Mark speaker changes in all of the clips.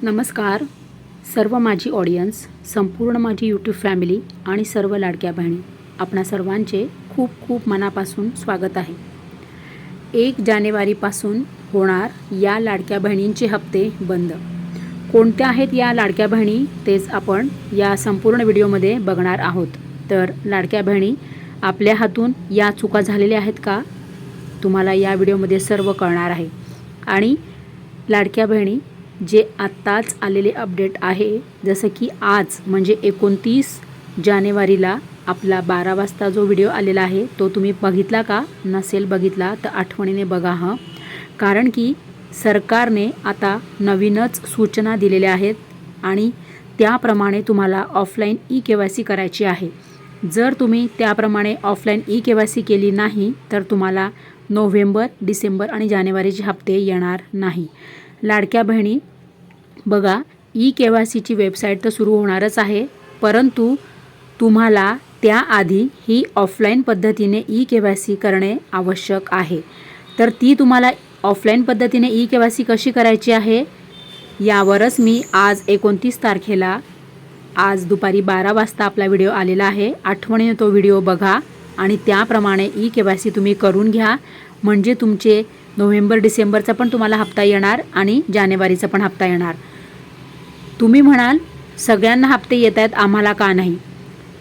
Speaker 1: नमस्कार सर्व माझी ऑडियन्स, संपूर्ण माझी यूट्यूब फॅमिली आणि सर्व लाडक्या बहिणी, आपणा सर्वांचे खूप खूप मनापासून स्वागत आहे। 1 जानेवारीपासून होणार या लाडक्या बहिणींचे हप्ते बंद। कोणत्या आहेत या लाडक्या बहिणी तेच आपण या संपूर्ण व्हिडिओमध्ये बघणार आहोत। तर लाडक्या बहिणी, आपल्या हातून या चुका झालेल्या आहेत का, तुम्हाला या व्हिडिओमध्ये सर्व कळणार आहे। आणि लाडक्या बहिणी, जे आत्ताच आलेले अपडेट आहे, जसं की आज म्हणजे 29 जानेवारीला आपला 12 वाजता जो व्हिडिओ आलेला आहे तो तुम्ही बघितला का? नसेल बघितला तर आठवणीने बघा हं, कारण की सरकारने आता नवीनच सूचना दिलेल्या आहेत आणि त्याप्रमाणे तुम्हाला ऑफलाईन ई-KYC करायची आहे। जर तुम्ही त्याप्रमाणे ऑफलाईन ई-KYC केली नाही तर तुम्हाला नोव्हेंबर, डिसेंबर आणि जानेवारीचे हप्ते येणार नाही। लाडक्या बहिणी बघा, ई-KYCची वेबसाईट तर सुरू होणारच आहे, परंतु तुम्हाला त्याआधी ही ऑफलाईन पद्धतीने ई-KYC करणे आवश्यक आहे। तर ती तुम्हाला ऑफलाईन पद्धतीने ई-KYC कशी करायची आहे यावरच मी आज 29 तारखेला आज दुपारी 12 वाजता आपला व्हिडिओ आलेला आहे। आठवणीने तो व्हिडिओ बघा आणि त्याप्रमाणे ई-KYC तुम्ही करून घ्या, म्हणजे तुमचे नोव्हेंबर डिसेंबरचा पण तुम्हाला हप्ता येणार आणि जानेवारीचा पण हप्ता येणार। तुम्ही म्हणाल सगळ्यांना हप्ते येत आहेत, आम्हाला का नाही?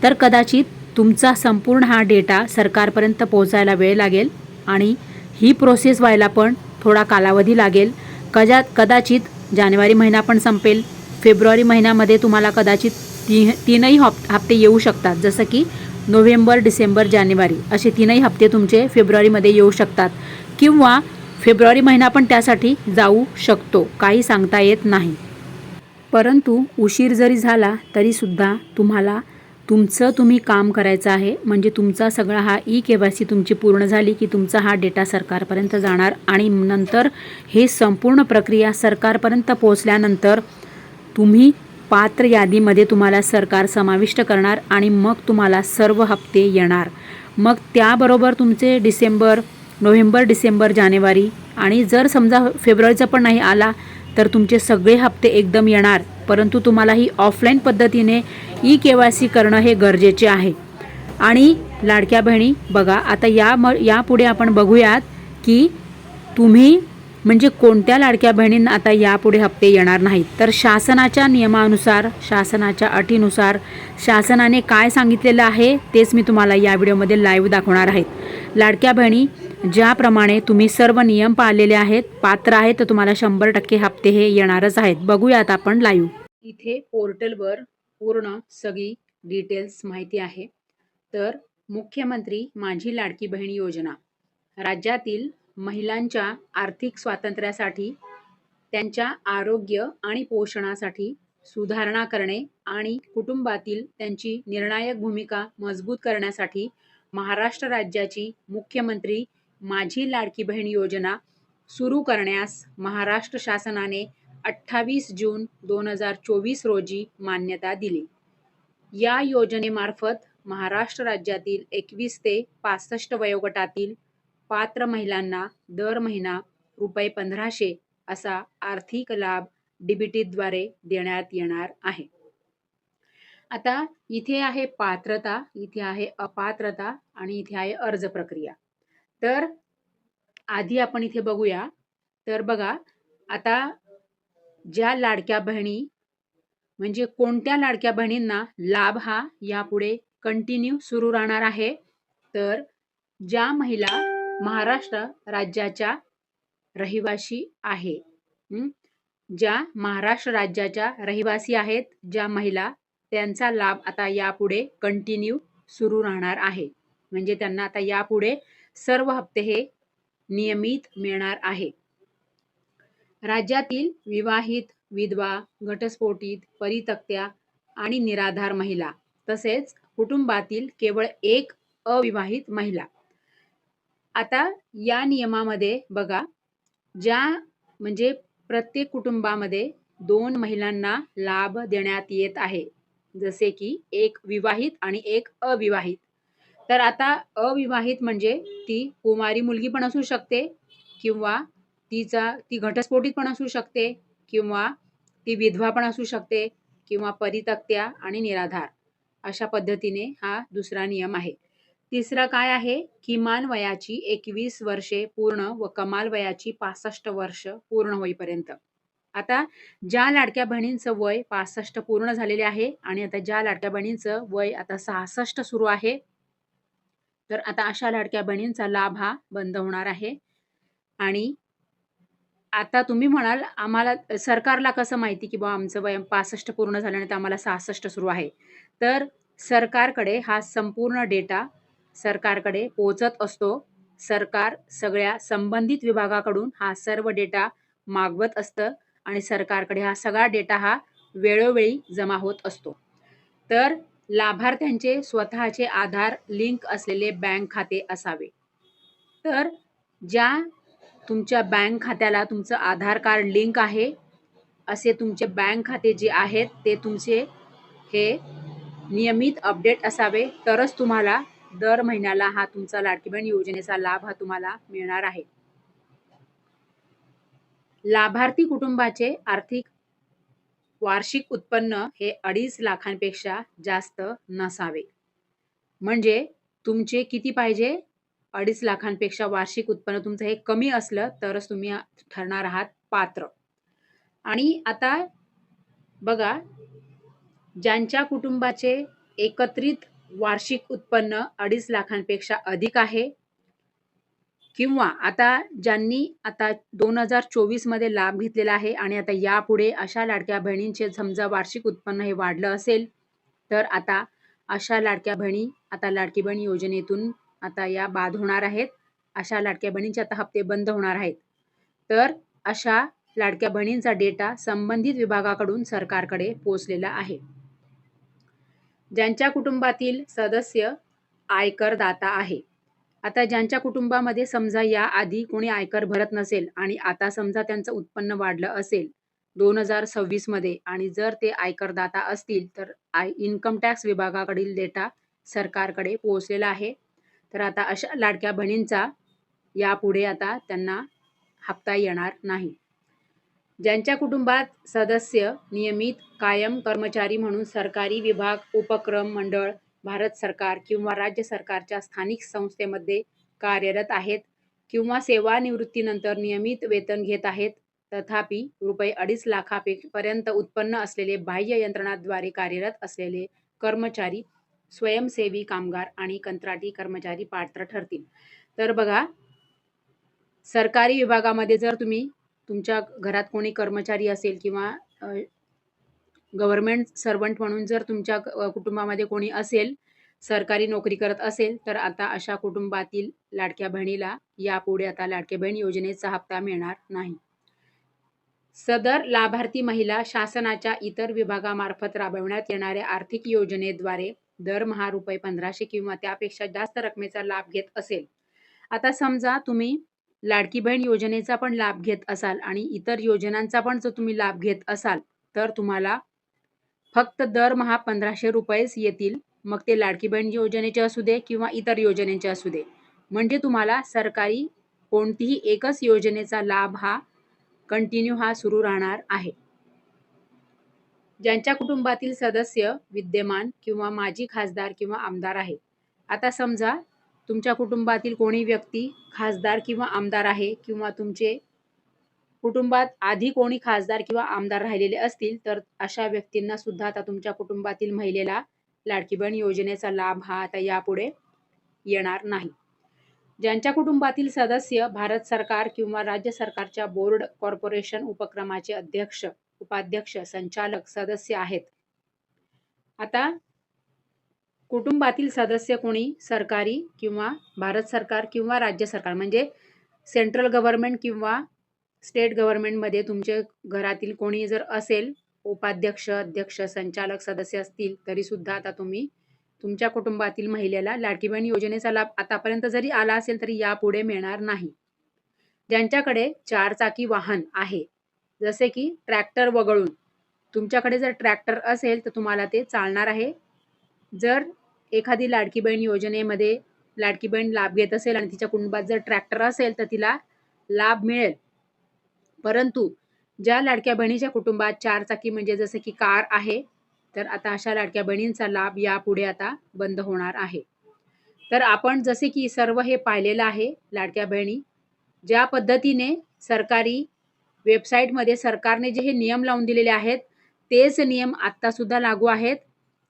Speaker 1: तर कदाचित तुमचा संपूर्ण हा डेटा सरकारपर्यंत पोहोचायला वेळ लागेल आणि ही प्रोसेस व्हायला पण थोडा कालावधी लागेल। कदाचित जानेवारी महिना पण संपेल, फेब्रुवारी महिन्यामध्ये तुम्हाला कदाचित तीनही हप्ते येऊ शकतात, जसं की नोव्हेंबर, डिसेंबर, जानेवारी असे तीनही हप्ते तुमचे फेब्रुवारीमध्ये येऊ शकतात, किंवा फेब्रुवारी महिना पण त्यासाठी जाऊ शकतो, काही सांगता येत नाही। परंतु उशीर जरी झाला तरीसुद्धा तुम्हाला तुम्ही काम करायचं आहे, म्हणजे तुमचा सगळा हा ई-KYC तुमची पूर्ण झाली की तुमचा हा डेटा सरकारपर्यंत जाणार आणि नंतर हे संपूर्ण प्रक्रिया सरकारपर्यंत पोहोचल्यानंतर तुम्ही पात्र यादीमध्ये तुम्हाला सरकार समाविष्ट करणार आणि मग तुम्हाला सर्व हप्ते येणार। मग त्याबरोबर तुमचे नोव्हेंबर, डिसेंबर, जानेवारी आणि जर समजा फेब्रुवारीचा पण नाही आला तर तुमचे सगळे हप्ते एकदम येणार, परंतु तुम्हाला ही ऑफलाईन पद्धतीने ई-KYC करणं हे गरजेचे आहे। आणि लाडक्या बहिणी बघा, आता यापुढे आपण बघूयात की तुम्ही म्हणजे कोणत्या लाडक्या बहिणींना आता यापुढे हप्ते येणार नाहीत। तर शासनाच्या नियमानुसार, शासनाच्या अटीनुसार शासनाने काय सांगितलेलं आहे तेच मी तुम्हाला या व्हिडिओमध्ये लाईव्ह दाखवणार आहे। लाडक्या बहिणी, ज्याप्रमाणे तुम्ही सर्व नियम पाळलेले आहेत, पात्र आहेत, तर तुम्हाला 100% हप्ते हे येणारच आहेत। बघूयात आपण लाईव्ह। इथे पोर्टलवर पूर्ण सगळी डिटेल्स माहिती आहे। तर मुख्यमंत्री माझी लाडकी बहीण योजना राज्यातील महिलांच्या आर्थिक स्वातंत्र्यासाठी, त्यांच्या आरोग्य आणि पोषणासाठी सुधारणा करणे आणि कुटुंबातील त्यांची निर्णायक भूमिका मजबूत करण्यासाठी महाराष्ट्र राज्याची मुख्यमंत्री माझी लाडकी बहीण योजना सुरू करण्यास महाराष्ट्र शासनाने 28 जून 2024 रोजी मान्यता दिली। या योजनेमार्फत महाराष्ट्र राज्यातील 21 ते 65 वयोगटातील पात्र महिलांना दर महिना रुपये 1500 असा आर्थिक लाभ डीबीटीद्वारे देण्यात येणार आहे। आता इथे आहे पात्रता, इथे आहे अपात्रता आणि इथे आहे अर्ज प्रक्रिया। तर आधी आपण इथे बघूया। तर बघा, आता ज्या लाडक्या बहिणी म्हणजे कोणत्या लाडक्या बहिणींना लाभ हा यापुढे कंटिन्यू सुरू राहणार आहे, तर ज्या महिला महाराष्ट्र राज्याच्या रहिवासी आहे, ज्या महाराष्ट्र राज्याच्या रहिवासी आहेत ज्या महिला, त्यांचा लाभ आता यापुढे कंटिन्यू सुरू राहणार आहे, म्हणजे त्यांना आता यापुढे सर्व हप्ते हे नियमित मिळणार आहे। राज्यातील विवाहित, विधवा, घटस्फोटित, परित्यक्त्या आणि निराधार महिला, तसेच कुटुंबातील केवळ एक अविवाहित महिला। आता या नियमामध्ये बघा, ज्या म्हणजे प्रत्येक कुटुंबामध्ये 2 महिलांना लाभ देण्यात येत आहे, जसे की एक विवाहित आणि एक अविवाहित। तर आता अविवाहित म्हणजे ती कुमारी मुलगी पण असू शकते, किंवा ती घटस्फोटित पण असू शकते, किंवा ती विधवा पण असू शकते किंवा परित्यक्त्या आणि निराधार. अशा पद्धतीने हा दुसरा नियम आहे. तिसरा काय आहे? किमान वयाची 21 वर्षे पूर्ण व कमाल वयाची 65 वर्ष पूर्ण होईपर्यंत. आता ज्या लाडक्या बहिणींचं वय 65 पूर्ण झालेले आहे आणि आता ज्या लाडक्या बहिणींचं वय आता 66 सुरू आहे, तर आता अशा लाडक्या बहिणींचा लाभ हा बंद होणार आहे. आणि आता तुम्ही म्हणाल, आम्हाला सरकारला कसं माहिती, की बुवा आमचं वय 65 पूर्ण झाल्यानंतर आम्हाला 66 सुरू आहे. तर सरकारकडे हा संपूर्ण डेटा सरकारकडे पोहोचत असतो. सरकार सगळ्या संबंधित विभागाकडून हा सर्व डेटा मागवत असतं आणि सरकारकडे हा सगळा डेटा हा वेळोवेळी जमा होत असतो. तर लाभार्थ्यांचे स्वतःचे आधार लिंक असलेले बँक खाते असावे. तर ज्या तुमच्या बँक खात्याला तुमचं आधार कार्ड लिंक आहे, असे तुमचे बँक खाते जे आहेत ते तुमचे हे नियमित अपडेट असावे, तरच तुम्हाला दर महिन्याला हा तुमचा लाडकी बहीण योजनेचा लाभ हा तुम्हाला मिळणार आहे. लाभार्थी कुटुंबाचे आर्थिक वार्षिक उत्पन्न हे 2.5 लाखांपेक्षा जास्त नसावे. म्हणजे तुमचे किती पाहिजे? 2.5 लाखांपेक्षा वार्षिक उत्पन्न तुमचं हे कमी असलं तरच तुम्ही ठरणार आहात पात्र. आणि आता बघा, ज्यांच्या कुटुंबाचे एकत्रित वार्षिक उत्पन्न 2.5 लाखांपेक्षा अधिक आहे किंवा आता ज्यांनी आता 2024 मध्ये लाभ घेतलेला आहे आणि आता यापुढे अशा लाडक्या बहिणींचे समजा वार्षिक उत्पन्न हे वाढलं असेल, तर आता अशा लाडक्या बहिणी आता लाडकी बहीण योजनेतून आता या बाद होणार आहेत. अशा लाडक्या बहिणींचे आता हप्ते बंद होणार आहेत. तर अशा लाडक्या बहिणींचा डेटा संबंधित विभागाकडून सरकारकडे पोहोचलेला आहे. ज्यांच्या कुटुंबातील सदस्य आयकरदाता आहे. आता ज्यांच्या कुटुंबामध्ये समजा याआधी कोणी आयकर भरत नसेल आणि आता समजा त्यांचं उत्पन्न वाढलं असेल 2026 मध्ये आणि जर ते आयकरदाता असतील, तर इन्कम टॅक्स विभागाकडील डेटा सरकारकडे पोहोचलेला आहे. तर आता अशा लाडक्या बहिणींचा यापुढे आता त्यांना हप्ता येणार नाही. ज्यांच्या कुटुंबात सदस्य नियमित कायम कर्मचारी म्हणून सरकारी विभाग, उपक्रम, मंडळ, भारत सरकार किंवा राज्य सरकारच्या स्थानिक संस्थेमध्ये कार्यरत आहेत किंवा सेवानिवृत्तीनंतर नियमित वेतन घेत आहेत, तथापि ₹2.5 लाखापर्यंत उत्पन्न असलेले बाह्य यंत्रणाद्वारे कार्यरत असलेले कर्मचारी, स्वयंसेवी कामगार आणि कंत्राटी कर्मचारी पात्र ठरतील. तर बघा, सरकारी विभागामध्ये जर तुम्ही तुमच्या घरात कोणी कर्मचारी असेल किंवा गव्हर्नमेंट सर्वंट म्हणून जर तुमच्या कुटुंबामध्ये कोणी असेल, सरकारी नोकरी करत असेल, तर आता अशा कुटुंबातील लाडक्या बहिणीला यापुढे आता लाडकी बहीण योजनेचा हप्ता मिळणार नाही. सदर लाभार्थी महिला शासनाच्या इतर विभागामार्फत राबविण्यात येणाऱ्या आर्थिक योजनेद्वारे दरमहा ₹1500 किंवा त्यापेक्षा जास्त रकमेचा लाभ घेत असेल. आता समजा तुम्ही लाडकी बहीण योजनेचा पण लाभ घेत असाल आणि इतर योजनांचा पण जर तुम्ही लाभ घेत असाल, तर तुम्हाला फक्त दरमहा ₹1500 येतील. मग ते लाडकी बहीण योजनेचे असू दे किंवा इतर योजनेचे असू दे. म्हणजे तुम्हाला सरकारी कोणतीही एकच योजनेचा लाभ हा कंटिन्यू हा सुरू राहणार आहे. ज्यांच्या कुटुंबातील सदस्य विद्यमान किंवा माजी खासदार किंवा आमदार आहे. आता समजा तुमच्या कुटुंबातील कोणी व्यक्ती खासदार किंवा आमदार आहे किंवा तुमचे कुटुंबात आधी कोणी खासदार किंवा आमदार राहिलेले असतील, तर अशा व्यक्तींना सुद्धा आता तुमच्या कुटुंबातील महिलेला लाडकी बहीण योजनेचा लाभ हा आता यापुढे येणार नाही. ज्यांच्या कुटुंबातील सदस्य भारत सरकार किंवा राज्य सरकारच्या बोर्ड, कॉर्पोरेशन, उपक्रमाचे अध्यक्ष, उपाध्यक्ष, संचालक, सदस्य आहेत. आता कुटुंबातील सदस्य कोणी सरकारी किंवा भारत सरकार किंवा राज्य सरकार म्हणजे सेंट्रल गव्हर्नमेंट किंवा स्टेट गव्हर्नमेंटमध्ये तुमचे घरातील कोणी जर असेल, उपाध्यक्ष, अध्यक्ष, संचालक, सदस्य असतील, तरी सुद्धा आता तुम्ही तुमच्या कुटुंबातील महिलेला लाडकी बहीण योजनेचा लाभ आतापर्यंत जरी आला असेल, तरी यापुढे मिळणार नाही. ज्यांच्याकडे 4 चाकी वाहन आहे, जसे की ट्रॅक्टर वगळून, तुमच्याकडे जर ट्रॅक्टर असेल तर तुम्हाला ते चालणार आहे. जर एखादी लाडकी बहीण योजनेमध्ये लाडकी बहीण लाभ घेत असेल आणि तिच्या कुटुंबात जर ट्रॅक्टर असेल, तर तिला लाभ मिळेल. परंतु ज्या लाडक्या बहिणीच्या कुटुंबात 4 चाकी म्हणजे जसं की कार आहे, तर आता अशा लाडक्या बहिणींचा लाभ यापुढे आता बंद होणार आहे. तर आपण जसे की सर्व हे पाहिलेलं आहे लाडक्या बहिणी, ज्या पद्धतीने सरकारी वेबसाईटमध्ये सरकारने जे हे नियम लावून दिलेले आहेत, तेच नियम आत्तासुद्धा लागू आहेत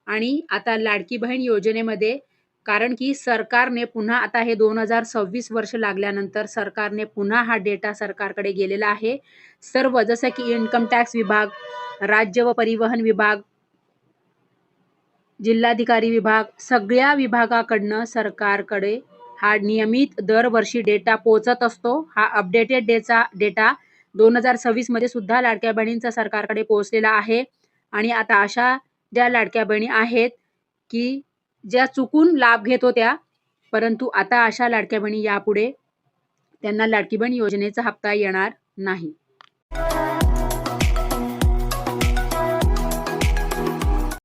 Speaker 1: आणि आता लाडकी बहीण योजनेमध्ये कारण की सरकारने पुन्हा आता हे 2026 वर्ष लागल्यानंतर सरकारने पुन्हा हा डेटा सरकारकडे गेलेला आहे. सर्व जसं की इन्कम टॅक्स विभाग, राज्य व परिवहन विभाग, जिल्हाधिकारी विभाग, सगळ्या विभागाकडनं सरकारकडे हा नियमित दरवर्षी डेटा पोहोचत असतो. हा अपडेटेड डेटा 2026 मध्ये सुद्धा लाडक्या बहिणींचा सरकारकडे पोहोचलेला आहे आणि आता अशा ज्या लाडक्या बहिणी आहेत, की ज्या चुकून लाभ घेत होत्या, परंतु आता अशा लाडक्या बहिणी यापुढे त्यांना लाडकी बहीण योजनेचा हप्ता येणार नाही.